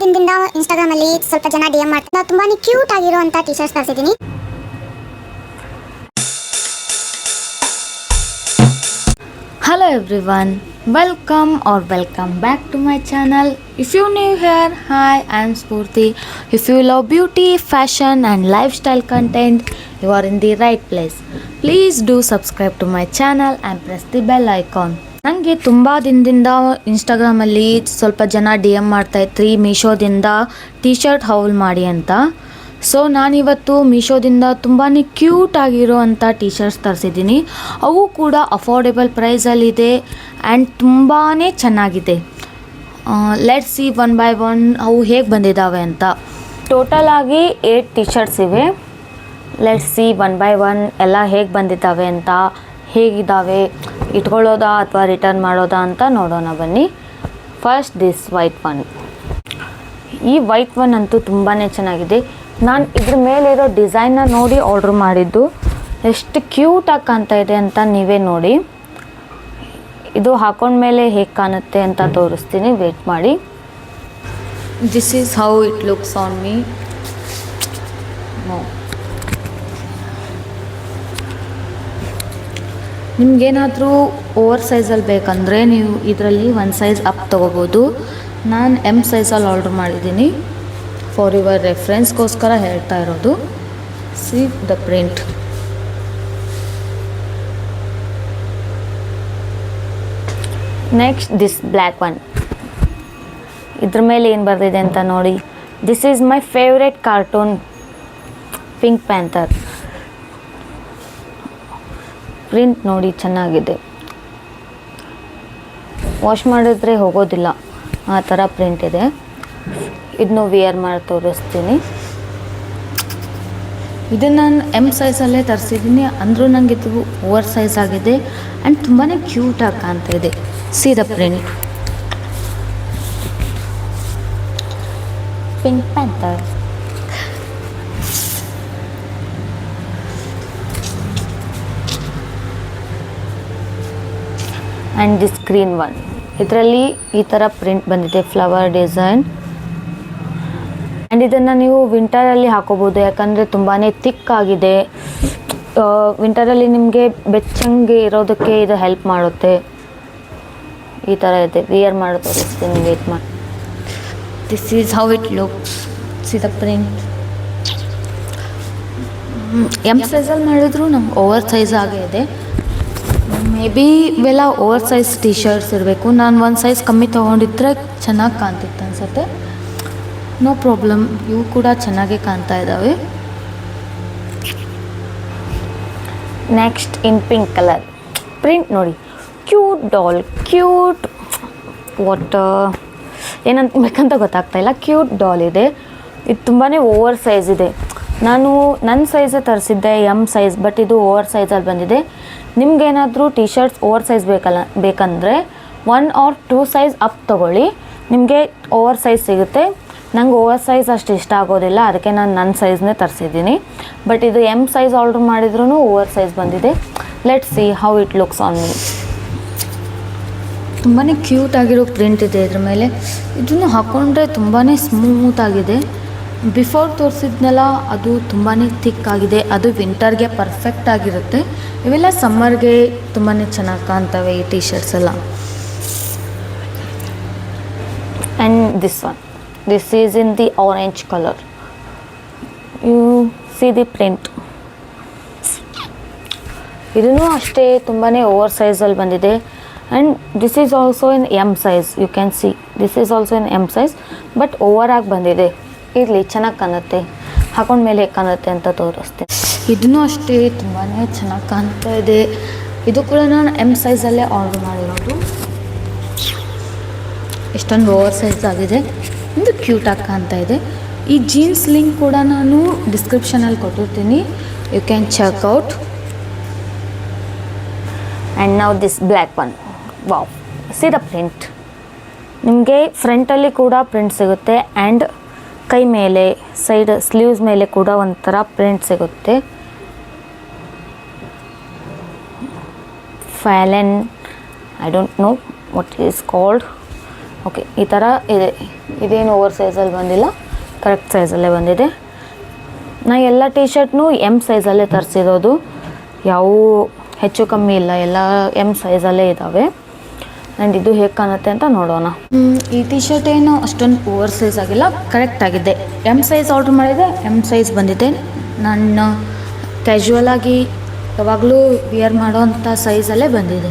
ದಿನದಿಂದ ಇನ್ಸ್ಟಾಗ್ರಾಮ್ ಅಲ್ಲಿ ಸ್ವಲ್ಪ ಜನ ಡಿಎಂ ಮಾಡ್ತಾರೆ. ನಾನು ತುಂಬಾನೇ ಕ್ಯೂಟ್ ಆಗಿರುವಂತ ಟಿ ಶರ್ಟ್ಸ್ ತರಿಸಿದ್ದೀನಿ. Hello everyone, welcome back to my channel. If you're new here, hi, I'm Spurti. If you love beauty, fashion and lifestyle content, you are in the right place. Please do subscribe to my channel and press the bell icon. ನನಗೆ ತುಂಬ ದಿನದಿಂದ ಇನ್ಸ್ಟಾಗ್ರಾಮಲ್ಲಿ ಸ್ವಲ್ಪ ಜನ D M ಮಾಡ್ತಾಯಿದ್ರಿ ಮೀಶೋದಿಂದ T shirt haul ಮಾಡಿ ಅಂತ. ಸೊ ನಾನಿವತ್ತು ಮೀಶೋದಿಂದ ತುಂಬಾ ಕ್ಯೂಟ್ ಆಗಿರೋವಂಥ ಟಿ ಶರ್ಟ್ಸ್ ತರಿಸಿದ್ದೀನಿ. ಅವು ಕೂಡ ಅಫೋರ್ಡೆಬಲ್ ಪ್ರೈಸಲ್ಲಿದೆ ಆ್ಯಂಡ್ ತುಂಬಾ ಚೆನ್ನಾಗಿದೆ. Let's see one by one ಅವು ಹೇಗೆ ಬಂದಿದ್ದಾವೆ ಅಂತ. ಟೋಟಲ್ ಆಗಿ 8 ಟಿ ಶರ್ಟ್ಸ್ ಇವೆ. Let's see one by one ಎಲ್ಲ ಹೇಗೆ ಬಂದಿದ್ದಾವೆ ಅಂತ, ಹೇಗಿದ್ದಾವೆ, ಇಟ್ಕೊಳ್ಳೋದಾ ಅಥವಾ ರಿಟರ್ನ್ ಮಾಡೋದಾ ಅಂತ ನೋಡೋಣ ಬನ್ನಿ. First this white one. ಈ ವೈಟ್ ಒನ್ ಅಂತೂ ತುಂಬಾ ಚೆನ್ನಾಗಿದೆ. ನಾನು ಇದ್ರ ಮೇಲಿರೋ ಡಿಸೈನ್ನ ನೋಡಿ ಆರ್ಡ್ರ್ ಮಾಡಿದ್ದು. ಎಷ್ಟು ಕ್ಯೂಟಾಗಿ ಕಾಣ್ತಾ ಇದೆ ಅಂತ ನೀವೇ ನೋಡಿ. ಇದು ಹಾಕೊಂಡ್ಮೇಲೆ ಹೇಗೆ ಕಾಣುತ್ತೆ ಅಂತ ತೋರಿಸ್ತೀನಿ, ವೇಟ್ ಮಾಡಿ. This is how it looks on me. ನಿಮಗೇನಾದರೂ ಓವರ್ ಸೈಜಲ್ಲಿ ಬೇಕಂದರೆ ನೀವು ಇದರಲ್ಲಿ ಒಂದು ಸೈಜ್ ಅಪ್ ತೊಗೋಬೋದು. ನಾನು ಎಮ್ ಸೈಜಲ್ಲಿ ಆರ್ಡ್ರ್ ಮಾಡಿದ್ದೀನಿ. ಫಾರ್ ಯುವರ್ ರೆಫರೆನ್ಸ್ಗೋಸ್ಕರ ಹೇಳ್ತಾ ಇರೋದು. C the print. Next this black one. ಇದ್ರ ಮೇಲೆ ಏನು ಬರೆದಿದೆ ಅಂತ ನೋಡಿ. This is my favourite cartoon pink panther. Print ನೋಡಿ ಚೆನ್ನಾಗಿದೆ. ವಾಶ್ ಮಾಡಿದ್ರೆ ಹೋಗೋದಿಲ್ಲ, ಆ ಥರ ಪ್ರಿಂಟ್ ಇದೆ. ಇದನ್ನು ವಿಯರ್ ಮಾಡಿ ತೋರಿಸ್ತೀನಿ. ಇದನ್ನು ನಾನು ಎಮ್ ಸೈಜಲ್ಲೇ ತರಿಸಿದ್ದೀನಿ, ಅಂದರೂ ನನಗೆ ಇದು ಓವರ್ ಸೈಜ್ ಆಗಿದೆ ಆ್ಯಂಡ್ ತುಂಬಾ ಕ್ಯೂಟಾಗಿ ಕಾಣ್ತಾ ಇದೆ. C the print. Pink panther. And this green one. ಇದರಲ್ಲಿ ಈ ಥರ ಪ್ರಿಂಟ್ ಬಂದಿದೆ, ಫ್ಲವರ್ ಡಿಸೈನ್. ಆ್ಯಂಡ್ ಇದನ್ನು ನೀವು ವಿಂಟರಲ್ಲಿ ಹಾಕೋಬೋದು, ಯಾಕಂದರೆ ತುಂಬಾ ಥಿಕ್ ಆಗಿದೆ. ವಿಂಟರಲ್ಲಿ ನಿಮಗೆ ಬೆಚ್ಚಂಗೆ ಇರೋದಕ್ಕೆ ಇದು ಹೆಲ್ಪ್ ಮಾಡುತ್ತೆ. ಈ ಥರ ಇದೆ. ವಿಯರ್ ಮಾಡಿ ತೋರಿಸ್ತೀನಿ, ವೇಟ್ ಮಾಡಿ. This is how it looks. See the print. M ಸೈಜಲ್ಲಿ ಮಾಡಿದ್ರು ನಮ್ಗೆ ಓವರ್ ಸೈಜ್ ಆಗೇ ಇದೆ. ಮೇ ಬಿ ಇವೆಲ್ಲ ಓವರ್ ಸೈಜ್ ಟಿ ಶರ್ಟ್ಸ್ ಇರಬೇಕು. ನಾನು ಒಂದು ಸೈಜ್ ಕಮ್ಮಿ ತೊಗೊಂಡಿದ್ರೆ ಚೆನ್ನಾಗಿ ಕಾಣ್ತಿತ್ತು ಅನಿಸುತ್ತೆ. ನೋ ಪ್ರಾಬ್ಲಮ್, ಇವು ಕೂಡ ಚೆನ್ನಾಗೇ ಕಾಣ್ತಾ ಇದ್ದಾವೆ. ನೆಕ್ಸ್ಟ್ ಇನ್ ಪಿಂಕ್ ಕಲರ್. ಪ್ರಿಂಟ್ ನೋಡಿ, ಕ್ಯೂಟ್ ಡಾಲ್. ಕ್ಯೂಟ್ ವಾಟ್ ಏನಂತ ಬೇಕಂತ ಗೊತ್ತಾಗ್ತಾ ಇಲ್ಲ. ಕ್ಯೂಟ್ ಡಾಲ್ ಇದೆ. ಇದು ತುಂಬಾ ಓವರ್ ಸೈಜ್ ಇದೆ. ನಾನು ನನ್ನ ಸೈಜೇ ತರಿಸಿದ್ದೆ, ಎಮ್ ಸೈಜ್, ಬಟ್ ಇದು ಓವರ್ ಸೈಜಲ್ಲಿ ಬಂದಿದೆ. ನಿಮಗೇನಾದರೂ ಟಿ ಶರ್ಟ್ಸ್ ಓವರ್ ಸೈಜ್ ಬೇಕಂದರೆ 1 or 2 ಸೈಜ್ ಅಪ್ ತೊಗೊಳ್ಳಿ, ನಿಮಗೆ ಓವರ್ ಸೈಜ್ ಸಿಗುತ್ತೆ. ನಂಗೆ ಓವರ್ ಸೈಜ್ ಅಷ್ಟು ಇಷ್ಟ ಆಗೋದಿಲ್ಲ, ಅದಕ್ಕೆ ನಾನು ನನ್ನ ಸೈಜ್ನೇ ತರಿಸಿದ್ದೀನಿ. ಬಟ್ ಇದು ಎಮ್ ಸೈಜ್ ಆರ್ಡ್ರ್ ಮಾಡಿದ್ರೂ ಓವರ್ ಸೈಜ್ ಬಂದಿದೆ. Let's see how it looks on me. ತುಂಬಾ ಕ್ಯೂಟ್ ಆಗಿರೋ ಪ್ರಿಂಟ್ ಇದೆ ಇದ್ರ ಮೇಲೆ. ಇದನ್ನು ಹಾಕ್ಕೊಂಡ್ರೆ ತುಂಬಾ ಸ್ಮೂತಾಗಿದೆ. ಬಿಫೋರ್ ತೋರಿಸಿದ್ನಲ್ಲ ಅದು ತುಂಬಾ ಥಿಕ್ ಆಗಿದೆ. ಅದು ವಿಂಟರ್ಗೆ ಪರ್ಫೆಕ್ಟ್ ಆಗಿರುತ್ತೆ. ಇವೆಲ್ಲ ಸಮ್ಮರ್ಗೆ ತುಂಬಾ ಚೆನ್ನಾಗಿ ಕಾಣ್ತವೆ ಈ ಟಿ ಶರ್ಟ್ಸ್ ಎಲ್ಲ. And this one. This is in the orange colour. You see the print. ಇದೂ ಅಷ್ಟೇ ತುಂಬಾ ಓವರ್ ಸೈಜಲ್ಲಿ ಬಂದಿದೆ. And this is also in M size. You can see this is also in M size, but ಓವರಾಗಿ ಬಂದಿದೆ. ಇರಲಿ, ಚೆನ್ನಾಗಿ ಕಾಣುತ್ತೆ. ಹಾಕೊಂಡ್ಮೇಲೆ ಹೇಗೆ ಕಾಣುತ್ತೆ ಅಂತ ತೋರಿಸ್ತೆ. ಇದೂ ಅಷ್ಟೇ ತುಂಬಾ ಚೆನ್ನಾಗಿ ಕಾಣ್ತಾ ಇದೆ. ಇದು ಕೂಡ ನಾನು ಎಮ್ ಸೈಜಲ್ಲೇ ಆರ್ಡ್ರ್ ಮಾಡಿರೋದು. ಎಷ್ಟೊಂದು ಓವರ್ ಸೈಜ್ ಆಗಿದೆ. ಇದು ಕ್ಯೂಟಾಗಿ ಕಾಣ್ತಾ ಇದೆ. ಈ ಜೀನ್ಸ್ ಲಿಂಕ್ ಕೂಡ ನಾನು ಡಿಸ್ಕ್ರಿಪ್ಷನಲ್ಲಿ ಕೊಟ್ಟಿರ್ತೀನಿ, you can check out. And now this black one. Wow, see the print. ನಿಮಗೆ ಫ್ರಂಟಲ್ಲಿ ಕೂಡ ಪ್ರಿಂಟ್ ಸಿಗುತ್ತೆ ಆ್ಯಂಡ್ ಕೈ ಮೇಲೆ, ಸೈಡ್ ಸ್ಲೀವ್ಸ್ ಮೇಲೆ ಕೂಡ ಒಂಥರ ಪ್ರಿಂಟ್ ಸಿಗುತ್ತೆ. Fallen, I don't know what is called. Okay ಈ ಥರ ಇದೆ. ಇದೇನು ಓವರ್ ಸೈಜಲ್ಲಿ ಬಂದಿಲ್ಲ, ಕರೆಕ್ಟ್ ಸೈಜಲ್ಲೇ ಬಂದಿದೆ. ನಾ ಎಲ್ಲ ಟಿ ಶರ್ಟ್ನೂ ಎಮ್ ಸೈಜಲ್ಲೇ ತರಿಸಿರೋದು, ಯಾವುವು ಹೆಚ್ಚು ಕಮ್ಮಿ ಇಲ್ಲ, ಎಲ್ಲ ಎಮ್ ಸೈಜಲ್ಲೇ ಇದ್ದಾವೆ. ಆ್ಯಂಡ್ ಇದು ಹೇಗೆ ಕಾಣುತ್ತೆ ಅಂತ ನೋಡೋಣ. ಈ ಟಿ ಶರ್ಟ್ ಏನು ಅಷ್ಟೊಂದು ಓವರ್ ಸೈಜ್ ಆಗಿಲ್ಲ, ಕರೆಕ್ಟ್ ಆಗಿದೆ. ಎಮ್ ಸೈಜ್ ಆರ್ಡ್ರ್ ಮಾಡಿದೆ, ಎಮ್ ಸೈಜ್ ಬಂದಿದೆ. ನಾನು ಕ್ಯಾಶುವಲಾಗಿ ಯಾವಾಗಲೂ ವಿಯರ್ ಮಾಡೋವಂಥ ಸೈಜಲ್ಲೇ ಬಂದಿದೆ,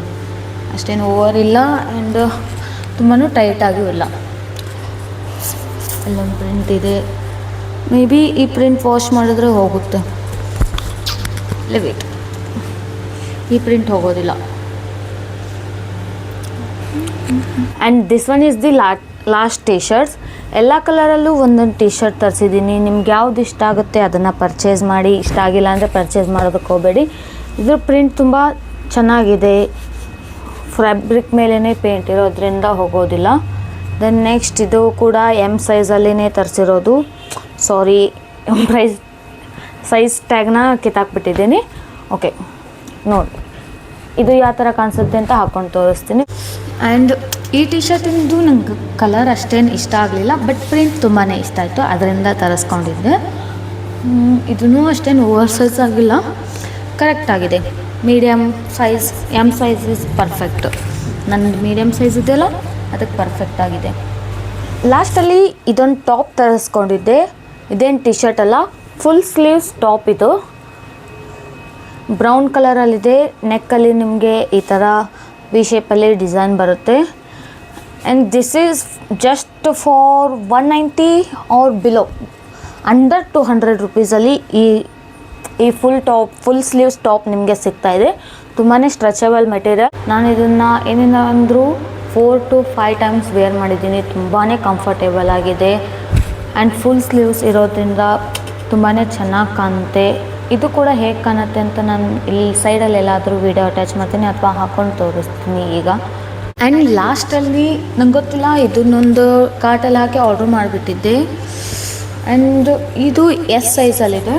ಅಷ್ಟೇನು ಓವರ್ ಇಲ್ಲ ಆ್ಯಂಡ್ ತುಂಬಾ ಟೈಟಾಗೂ ಇಲ್ಲ. ಇಲ್ಲೊಂದು ಪ್ರಿಂಟ್ ಇದೆ, ಮೇ ಬಿ ಈ ಪ್ರಿಂಟ್ ವಾಶ್ ಮಾಡಿದ್ರೆ ಹೋಗುತ್ತೆ. ವೇಟ್, ಈ ಪ್ರಿಂಟ್ ಹೋಗೋದಿಲ್ಲ. And this one is the last T shirts. ಎಲ್ಲ ಕಲರಲ್ಲೂ ಒಂದೊಂದು ಟಿ ಶರ್ಟ್ ತರಿಸಿದ್ದೀನಿ. ನಿಮ್ಗೆ ಯಾವ್ದು ಇಷ್ಟ ಆಗುತ್ತೆ ಅದನ್ನು ಪರ್ಚೇಸ್ ಮಾಡಿ, ಇಷ್ಟ ಆಗಿಲ್ಲ ಅಂದರೆ ಪರ್ಚೇಸ್ ಮಾಡೋದಕ್ಕೆ ಹೋಗಬೇಡಿ. ಇದ್ರ ಪ್ರಿಂಟ್ ತುಂಬ ಚೆನ್ನಾಗಿದೆ, ಫ್ಯಾಬ್ರಿಕ್ ಮೇಲೇ ಪೇಂಟ್ ಇರೋದ್ರಿಂದ ಹೋಗೋದಿಲ್ಲ. ದೆನ್ ನೆಕ್ಸ್ಟ್ ಇದು ಕೂಡ ಎಮ್ ಸೈಜಲ್ಲೇ ತರಿಸಿರೋದು. ಸಾರಿ, ಸೈಜ್ ಟ್ಯಾಗ್ನ ಕಿತ್ತಾಕ್ಬಿಟ್ಟಿದ್ದೀನಿ. ಓಕೆ ನೋಡಿ, ಇದು ಯಾವ ಥರ ಕಾಣಿಸುತ್ತೆ ಅಂತ ಹಾಕ್ಕೊಂಡು ತೋರಿಸ್ತೀನಿ. ಆ್ಯಂಡ್ ಈ ಟಿ ಶರ್ಟಿಂದು ನಂಗೆ ಕಲರ್ ಅಷ್ಟೇನು ಇಷ್ಟ ಆಗಲಿಲ್ಲ, ಬಟ್ ಪ್ರಿಂಟ್ ತುಂಬಾ ಇಷ್ಟ ಆಯಿತು, ಅದರಿಂದ ತರಿಸ್ಕೊಂಡಿದ್ದೆ. ಇದೂ ಅಷ್ಟೇನು ಓವರ್ ಸೈಜ್ ಆಗಿಲ್ಲ, ಕರೆಕ್ಟ್ ಆಗಿದೆ. Medium size, M size is perfect. ನನ್ನ ಮೀಡಿಯಮ್ ಸೈಜ್ ಇದೆಯಲ್ಲ ಅದಕ್ಕೆ ಪರ್ಫೆಕ್ಟ್ ಆಗಿದೆ. ಲಾಸ್ಟಲ್ಲಿ ಇದೊಂದು ಟಾಪ್ ತರಿಸ್ಕೊಂಡಿದ್ದೆ. ಇದೇನು ಟಿ ಶರ್ಟ್ ಅಲ್ಲ, ಫುಲ್ ಸ್ಲೀವ್ಸ್ ಟಾಪ್. ಇದು ಬ್ರೌನ್ ಕಲರಲ್ಲಿದೆ. ನೆಕ್ಕಲ್ಲಿ ನಿಮಗೆ ಈ ಥರ ವಿ ಶೇಪಲ್ಲಿ ಡಿಸೈನ್ ಬರುತ್ತೆ. And this is just for 190 or below, under 200 ರುಪೀಸಲ್ಲಿ ಈ ಫುಲ್ ಸ್ಲೀವ್ಸ್ ಟಾಪ್ ನಿಮಗೆ ಸಿಗ್ತಾಯಿದೆ. ತುಂಬಾ ಸ್ಟ್ರೆಚಬಲ್ ಮೆಟೀರಿಯಲ್. ನಾನು ಇದನ್ನು ಏನಿಲ್ಲ ಅಂದರೂ 4 to 5 ಟೈಮ್ಸ್ ವೇರ್ ಮಾಡಿದ್ದೀನಿ. ತುಂಬಾ ಕಂಫರ್ಟೇಬಲ್ ಆಗಿದೆ ಆ್ಯಂಡ್ ಫುಲ್ ಸ್ಲೀವ್ಸ್ ಇರೋದ್ರಿಂದ ತುಂಬಾ ಚೆನ್ನಾಗಿ ಕಾಣುತ್ತೆ. ಇದು ಕೂಡ ಹೇಗೆ ಕಾಣುತ್ತೆ ಅಂತ ನಾನು ಇಲ್ಲಿ ಸೈಡಲ್ಲಿ ಎಲ್ಲಾದರೂ ವೀಡಿಯೋ ಅಟ್ಯಾಚ್ ಮಾಡ್ತೀನಿ ಅಥವಾ ಹಾಕ್ಕೊಂಡು ತೋರಿಸ್ತೀನಿ ಈಗ. ಆ್ಯಂಡ್ ಲಾಸ್ಟಲ್ಲಿ ನಂಗೆ ಗೊತ್ತಿಲ್ಲ, ಇದನ್ನೊಂದು ಕಾರ್ಟಲ್ಲಿ ಹಾಕಿ ಆರ್ಡ್ರ್ ಮಾಡಿಬಿಟ್ಟಿದ್ದೆ. ಆ್ಯಂಡ್ ಇದು ಎಸ್ ಸೈಜಲ್ಲಿದೆ,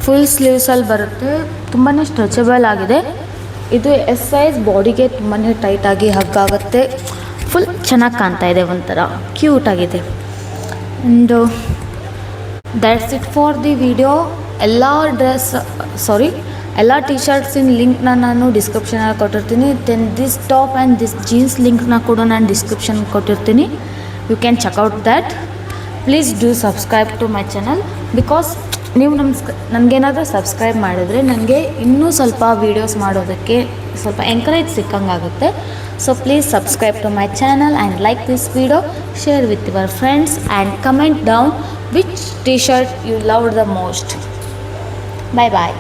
ಫುಲ್ ಸ್ಲೀವ್ಸಲ್ಲಿ ಬರುತ್ತೆ, ತುಂಬಾ ಸ್ಟ್ರೆಚಬಲ್ ಆಗಿದೆ. ಇದು ಎಸ್ ಸೈಜ್, ಬಾಡಿಗೆ ತುಂಬಾ ಟೈಟಾಗಿ ಹಗ್ಗಾಗುತ್ತೆ, ಫುಲ್ ಚೆನ್ನಾಗಿ ಕಾಣ್ತಾ ಇದೆ, ಒಂಥರ ಕ್ಯೂಟಾಗಿದೆ. And that's it for the video. ಎಲ್ಲ ಟಿ ಶರ್ಟ್ಸಿನ ಲಿಂಕ್ನ ನಾನು ಡಿಸ್ಕ್ರಿಪ್ಷನಲ್ಲಿ ಕೊಟ್ಟಿರ್ತೀನಿ. Then this top and this jeans ಲಿಂಕ್ನ ಕೂಡ ನಾನು ಡಿಸ್ಕ್ರಿಪ್ಷನ್ ಕೊಟ್ಟಿರ್ತೀನಿ. You can check out that. Please do subscribe to my channel, because ನೀವು ನನಗೇನಾದರೂ ಸಬ್ಸ್ಕ್ರೈಬ್ ಮಾಡಿದ್ರೆ ನನಗೆ ಇನ್ನೂ ಸ್ವಲ್ಪ ವೀಡಿಯೋಸ್ ಮಾಡೋದಕ್ಕೆ ಸ್ವಲ್ಪ ಎಂಕರೇಜ್ ಸಿಕ್ಕಂಗಾಗುತ್ತೆ. So please subscribe to my channel and like this video, share with your friends and comment down which t-shirt you loved the most. Bye bye.